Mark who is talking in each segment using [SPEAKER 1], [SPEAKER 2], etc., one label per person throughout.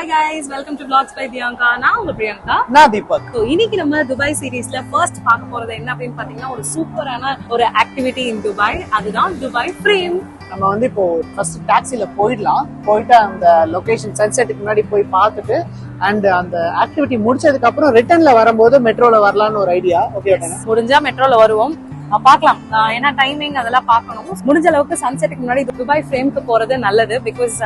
[SPEAKER 1] Hi guys, welcome to Vlogs by Bianca. நான் உங்க பிரியங்கா.
[SPEAKER 2] நான் தீபக்.
[SPEAKER 1] இன்னைக்கு நம்ம துபாய் சீரீஸ்ல ஃபர்ஸ்ட் பார்க்க போறது என்ன அப்படின்னு பாத்தீங்கன்னா ஒரு சூப்பரான ஒரு ஆக்டிவிட்டி இன் துபாய். அதுதான் துபாய் ஃப்ரேம்.
[SPEAKER 2] நம்ம வந்து இப்போ ஃபர்ஸ்ட் டாக்ஸில போயிட்டு அந்த லொகேஷன் சன்செட்டுக்கு முன்னாடி போய் பார்த்துட்டு அண்ட் அந்த ஆக்டிவிட்டி முடிச்சதுக்கு அப்புறம் ரிட்டர்ன்ல வரும்போது மெட்ரோல வரலாம்னு ஒரு ஐடியா. ஓகே,
[SPEAKER 1] முடிஞ்சா மெட்ரோல வருவோம், பார்க்கலாம். ஏன்னா டைமிங் அதெல்லாம் பார்க்கணும். முடிஞ்ச அளவுக்கு சன்செட்டுக்கு முன்னாடி துபாய் ஃப்ரேம்க்கு போறது நல்லது. பிகாஸ்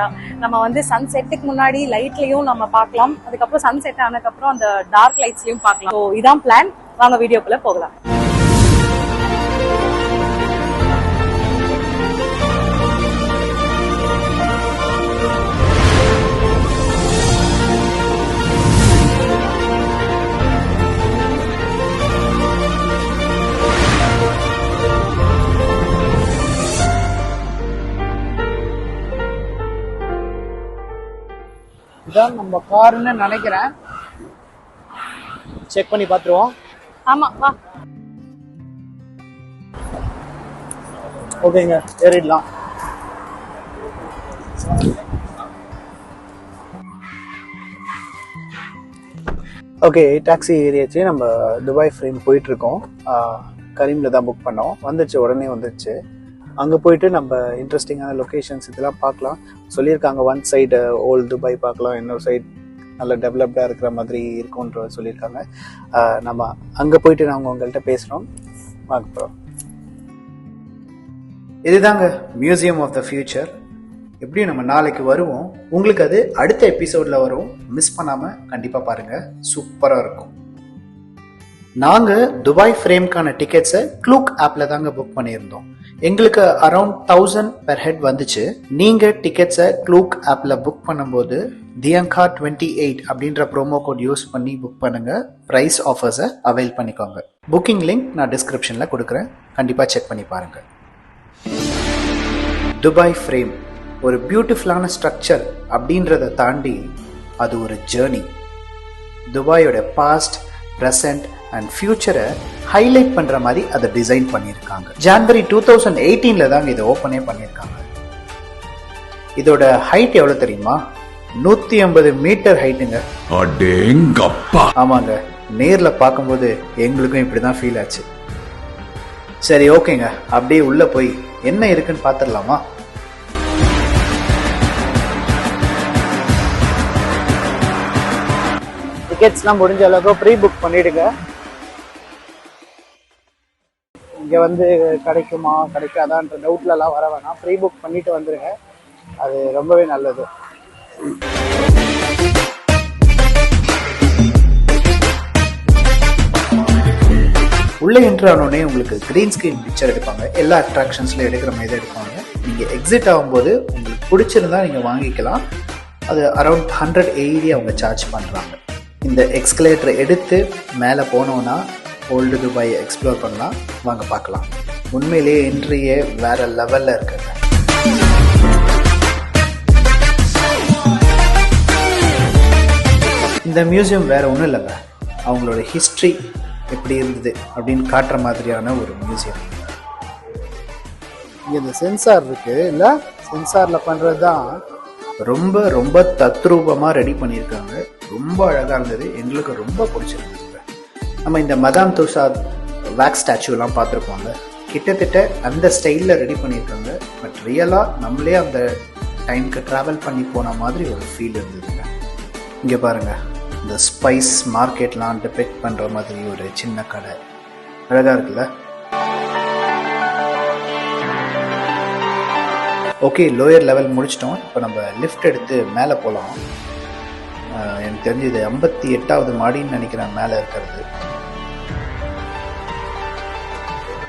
[SPEAKER 1] நம்ம வந்து சன்செட்டுக்கு முன்னாடி லைட்லயும் நம்ம பார்க்கலாம், அதுக்கப்புறம் சன்செட் ஆனதுக்கப்புறம் அந்த டார்க் லைட்ஸ்லயும் பார்க்கலாம். ஸோ இதான் பிளான். வாங்க வீடியோக்குள்ள போகலாம்.
[SPEAKER 2] இதான் நம்ம கார்னு நினைக்கிறேன். செக் பண்ணி பார்த்துருவோம்.
[SPEAKER 1] ஆமா, வா.
[SPEAKER 2] ஓகேங்க, ஏறிடலாம். Okay, taxi ஏறியாச்சு. நம்ம துபாய் ஃப்ரேம் போயிட்டு இருக்கோம். கரீம்ல தான் புக் பண்ணோம். வந்துச்சு, உடனே வந்துச்சு. அங்கே போயிட்டு நம்ம இன்ட்ரெஸ்டிங்கான லொக்கேஷன்ஸ் இதெல்லாம் பார்க்கலாம் சொல்லியிருக்காங்க. ஒன் சைடு ஓல்டு துபாய் பார்க்கலாம், இன்னொரு சைடு நல்ல டெவலப்டாக இருக்கிற மாதிரி இருக்கும்ன்ற சொல்லியிருக்காங்க. நம்ம அங்கே போயிட்டு நாங்கள் உங்கள்கிட்ட பேசுகிறோம். பார்க்க போகிறோம். இதுதாங்க மியூசியம் ஆஃப் த ஃபியூச்சர். எப்படியும் நம்ம நாளைக்கு வருவோம். உங்களுக்கு அது அடுத்த எபிசோடில் வரும். மிஸ் பண்ணாமல் கண்டிப்பாக பாருங்கள், சூப்பராக இருக்கும். நாங்கள் துபாய் ஃப்ரேம்க்கான டிக்கெட்ஸை க்ளூக் ஆப்பில் தாங்க புக் பண்ணியிருந்தோம். எங்களுக்கு அரௌண்ட் 1000 பெர் ஹெட் வந்துச்சு. நீங்க டிக்கெட்ஸை க்ளூக் ஆப்ல புக் பண்ணும்போது தியங்கா 28 அப்படின்ற ப்ரோமோ கோட் யூஸ் பண்ணி புக் பண்ணுங்க. பிரைஸ் ஆஃபர்ஸை அவைல் பண்ணிக்கோங்க. புக்கிங் லிங்க் நான் டிஸ்கிரிப்ஷன்ல கொடுக்குறேன், கண்டிப்பா செக் பண்ணி பாருங்க. துபாய் ஃப்ரேம் ஒரு பியூட்டிஃபுல்லான ஸ்ட்ரக்சர் அப்படின்றத தாண்டி அது ஒரு ஜேர்னி. துபாயோட பாஸ்ட், பிரசன்ட் அண்ட் ஃபியூச்சரை ஹைலைட் பண்ற மாதிரி அதை டிசைன் பண்ணியிருக்காங்க. ஜனவரி 2018 தாங்க இதை ஓப்பனே பண்ணியிருக்காங்க. இதோட ஹைட் எவ்வளவு தெரியுமா? 150 மீட்டர் ஹைட்டுங்க. ஆமாங்க, நேர்ல பார்க்கும்போது எங்களுக்கும் இப்படிதான் ஃபீல் ஆச்சு. சரி, ஓகேங்க, அப்படியே உள்ள போய் என்ன இருக்குன்னு பார்த்துடலாமா? டிக்கெட்ஸ்லாம் முடிஞ்ச அளவுக்கு ப்ரீ புக் பண்ணிடுங்க. இங்கே வந்து கிடைக்குமா கிடைக்காதான்ற டவுட்லலாம் வர வேணாம். ப்ரீ புக் பண்ணிட்டு வந்துடுங்க, அது ரொம்பவே நல்லது. உள்ளே என்ட்ரு ஆனோடனே உங்களுக்கு கிரீன் ஸ்கிரீன் பிக்சர் எடுப்பாங்க. எல்லா அட்ராக்ஷன்ஸ்லையும் எடுக்கிற மாதிரி தான் எடுப்பாங்க. நீங்கள் எக்ஸிட் ஆகும்போது உங்களுக்கு பிடிச்சிருந்தா நீங்கள் வாங்கிக்கலாம். அது அரௌண்ட் 180 அவங்க சார்ஜ் பண்ணுறாங்க. இந்த எக்ஸ்கலேட்டரை எடுத்து மேலே போனோன்னா ஓல்டு துபாயை எக்ஸ்ப்ளோர் பண்ணலாம். வாங்க பார்க்கலாம். உண்மையிலேயே என்ட்ரியே வேற லெவலில் இருக்குங்க. இந்த மியூசியம் வேற ஒன்றும் இல்லைங்க, அவங்களோட ஹிஸ்ட்ரி எப்படி இருந்தது அப்படின்னு காட்டுற மாதிரியான ஒரு மியூசியம். இங்கே இந்த சென்சார் இருக்கு இல்லை, சென்சாரில் பண்ணுறது தான் ரொம்ப ரொம்ப தத்ரூபமாக ரெடி பண்ணியிருக்காங்க. ரொம்ப அழகாக இருந்தது, எங்களுக்கு ரொம்ப பிடிச்சிருந்தது. நம்ம இந்த மதாம் துஷாத் வேக்ஸ் ஸ்டாச்சுலாம் பார்த்துருப்போங்க, கிட்டத்தட்ட அந்த ஸ்டைலில் ரெடி பண்ணியிருக்காங்க. பட் ரியலாக நம்மளே அந்த டைமுக்கு ட்ராவல் பண்ணி போன மாதிரி ஒரு ஃபீல் இருந்ததுங்க. இங்கே பாருங்கள், இந்த ஸ்பைஸ் மார்க்கெட்லாம் டிபெக்ட் பண்ணுற மாதிரி ஒரு சின்ன கடை அழகாக இருக்குல்ல. ஓகே, லோயர் லெவல் முடிச்சிட்டோம். இப்போ நம்ம லிஃப்ட் எடுத்து மேலே போகலாம். எனக்கு தெரிஞ்சு இது 58வது மாடின்னு நினைக்கிறேன் மேலே இருக்கிறது.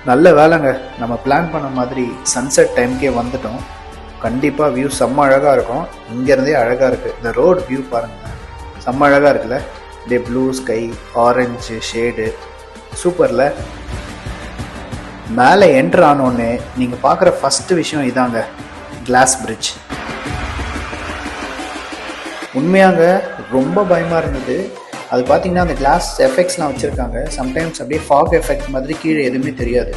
[SPEAKER 2] நல்ல வேலைங்க, நம்ம பிளான் பண்ண மாதிரி சன்செட் டைம்க்கே வந்துட்டோம். கண்டிப்பாக வியூ செம்ம அழகாக இருக்கும். இங்கேருந்தே அழகாக இருக்குது. இந்த ரோடு வியூ பாருங்கள், செம்ம அழகாக இருக்குல்ல. இதே ப்ளூ ஸ்கை, ஆரஞ்சு ஷேடு, சூப்பரில். மேலே என்ட்ரு ஆனோடனே நீங்கள் பார்க்குற ஃபஸ்ட்டு விஷயம் இதாங்க, கிளாஸ் பிரிட்ஜ். உண்மையாங்க ரொம்ப பயமாக இருந்தது. அது பார்த்தீங்கன்னா அந்த கிளாஸ் எஃபெக்ட்ஸ்லாம் வச்சுருக்காங்க. சம்டைம்ஸ் அப்படியே ஃபாக் எஃபெக்ட் மாதிரி கீழே எதுவுமே தெரியாது.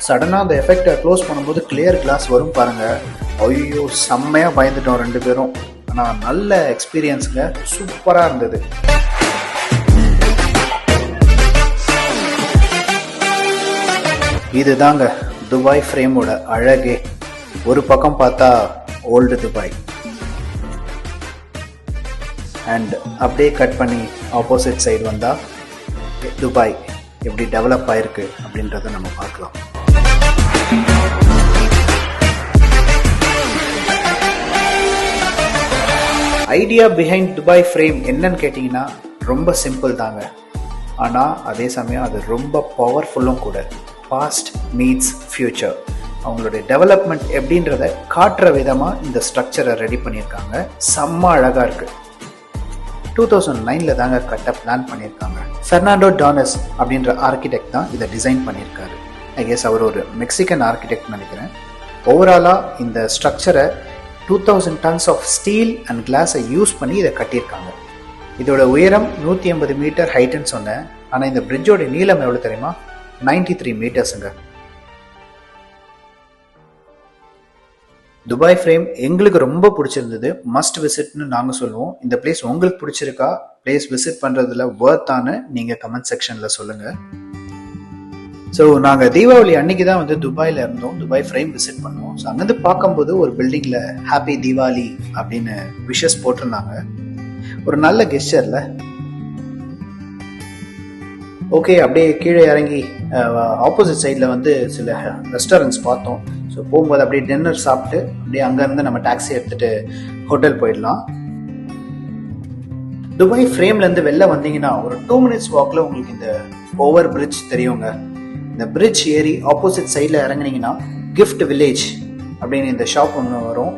[SPEAKER 2] சடனாக அந்த எஃபெக்டை க்ளோஸ் பண்ணும்போது கிளியர் கிளாஸ் வரும் பாருங்கள். ஐயோ, செம்மையாக பயந்துட்டோம் ரெண்டு பேரும். ஆனால் நல்ல எக்ஸ்பீரியன்ஸுங்க, சூப்பராக இருந்தது. இதுதாங்க துபாய் ஃப்ரேமோட அழகே. ஒரு பக்கம் பார்த்தா ஓல்டு துபாய், அண்ட் அப்படியே கட் பண்ணி ஆப்போசிட் சைடு வந்தால் துபாய் எப்படி டெவலப் ஆயிருக்கு அப்படின்றத நம்ம பார்க்கலாம். ஐடியா பிஹைண்ட் துபாய் ஃப்ரேம் என்னன்னு கேட்டிங்கன்னா ரொம்ப சிம்பிள் தாங்க. ஆனால் அதே சமயம் அது ரொம்ப பவர்ஃபுல்லும் கூட. Past meets future. அவங்களுடைய டெவலப்மெண்ட் எப்படின்றத காட்டுற விதமாக இந்த ஸ்ட்ரக்சரை ரெடி பண்ணியிருக்காங்க. செம்ம அழகாக இருக்குது. 2009 தாங்க கட்ட பிளான் பண்ணியிருக்காங்க. பெர்னாண்டோ டானஸ் அப்படின்ற ஆர்கிடெக்ட் தான் இதை டிசைன் பண்ணியிருக்காரு. ஐ கெஸ் அவர் ஒரு மெக்சிகன் ஆர்கிடெக்ட் நினைக்கிறேன். ஓவராலாக இந்த ஸ்ட்ரக்சரை 2000 tons ஆஃப் ஸ்டீல் அண்ட் கிளாஸை யூஸ் பண்ணி இதை கட்டியிருக்காங்க. இதோட உயரம் 180 மீட்டர் ஹைட்டுன்னு சொன்னேன். ஆனால் இந்த பிரிட்ஜோட நீளம் எவ்வளோ தெரியுமா? 93 மீட்டர்ஸுங்க. துபாய் ஃப்ரேம் எங்களுக்கு ரொம்ப பிடிச்சிருந்தது. மஸ்ட் விசிட்னு நாங்கள் சொல்லுவோம். இந்த பிளேஸ் உங்களுக்கு பிடிச்சிருக்கா? பிளேஸ் விசிட் பண்ணுறதுல வர்த்தானு நீங்கள் கமெண்ட் செக்ஷனில் சொல்லுங்கள். ஸோ நாங்கள் தீபாவளி அன்னைக்கு தான் வந்து துபாயில் இருந்தோம். துபாய் ஃப்ரேம் விசிட் பண்ணுவோம். ஸோ அங்கேருந்து பார்க்கும்போது ஒரு பில்டிங்கில் ஹாப்பி தீபாவளி அப்படின்னு விஷஸ் போட்டிருந்தாங்க. ஒரு நல்ல கெஸ்டரில். ஓகே, அப்படியே கீழே இறங்கி ஆப்போசிட் சைடில் வந்து சில ரெஸ்டாரண்ட்ஸ் பார்த்தோம். ஸோ போகும்போது அப்படியே டின்னர் சாப்பிட்டு அப்படியே அங்கேருந்து நம்ம டாக்ஸி எடுத்துகிட்டு ஹோட்டல் போயிடலாம். துபாய் ஃப்ரேம்லேருந்து வெளில வந்தீங்கன்னா ஒரு 2 minutes வாக்கில் உங்களுக்கு இந்த ஓவர் பிரிட்ஜ் தெரியுங்க. இந்த பிரிட்ஜ் ஏறி ஆப்போசிட் சைடில் இறங்குனீங்கன்னா கிஃப்ட் வில்லேஜ் அப்படின்னு இந்த ஷாப் ஒன்று வரும்.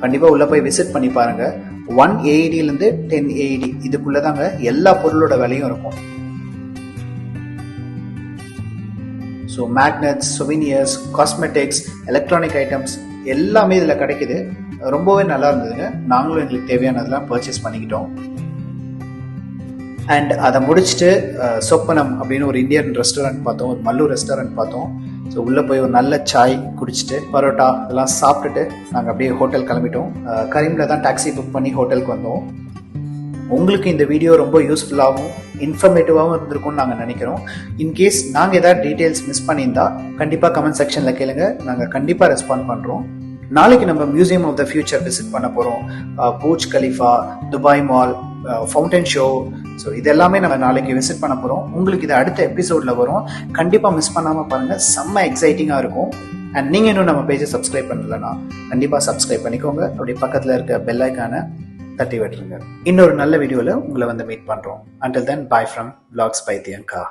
[SPEAKER 2] கண்டிப்பாக உள்ளே போய் விசிட் பண்ணி பாருங்க. 1 AEDலேருந்து 10 AED இதுக்குள்ளே தாங்க எல்லா பொருளோட விலையும் இருக்கும். So magnets, souvenirs, cosmetics, electronic items எல்லாமே இதில் கிடைக்குது. ரொம்பவே நல்லா இருந்ததுங்க. நாங்களும் எங்களுக்கு தேவையானதெல்லாம் பர்ச்சேஸ் பண்ணிக்கிட்டோம். அண்ட் அதை முடிச்சுட்டு சொப்பனம் அப்படின்னு ஒரு இந்தியன் ரெஸ்டாரண்ட் பார்த்தோம், ஒரு மல்லு ரெஸ்டாரண்ட் பார்த்தோம். ஸோ உள்ளே போய் ஒரு நல்ல சாய் குடிச்சிட்டு பரோட்டா இதெல்லாம் சாப்பிட்டுட்டு நாங்கள் அப்படியே ஹோட்டல் கிளம்பிட்டோம். கரீமில் தான் டாக்ஸி புக் பண்ணி ஹோட்டலுக்கு வந்தோம். உங்களுக்கு இந்த வீடியோ ரொம்ப யூஸ்ஃபுல்லாகவும் இன்ஃபர்மேட்டிவாகவும் இருந்திருக்கும்னு நாங்கள் நினைக்கிறோம். இன்கேஸ் நாங்கள் ஏதாவது டீட்டெயில்ஸ் மிஸ் பண்ணியிருந்தா கண்டிப்பாக கமெண்ட் செக்ஷனில் கேளுங்க. நாங்கள் கண்டிப்பாக ரெஸ்பாண்ட் பண்ணுறோம். நாளைக்கு நம்ம museum of the future visit பண்ண போகிறோம். Burj Khalifa, Dubai Mall, fountain show. So இதெல்லாமே நம்ம நாளைக்கு விசிட் பண்ண போகிறோம். உங்களுக்கு இது அடுத்த எபிசோடில் வரும். கண்டிப்பாக மிஸ் பண்ணாமல் பாருங்கள். செம்ம எக்ஸைட்டிங்காக இருக்கும். அண்ட் நீங்கள் இன்னும் நம்ம பேஜை சப்ஸ்கிரைப் பண்ணலன்னா கண்டிப்பாக சப்ஸ்கிரைப் பண்ணிக்கோங்க. அப்படியே பக்கத்தில் இருக்க பெல் ஐக்கானை தட்டி விட்டுருங்க. இன்னொரு நல்ல வீடியோவில் உங்களை வந்து மீட் பண்ணுறோம். Until then, bye from Vlogs by Dianka.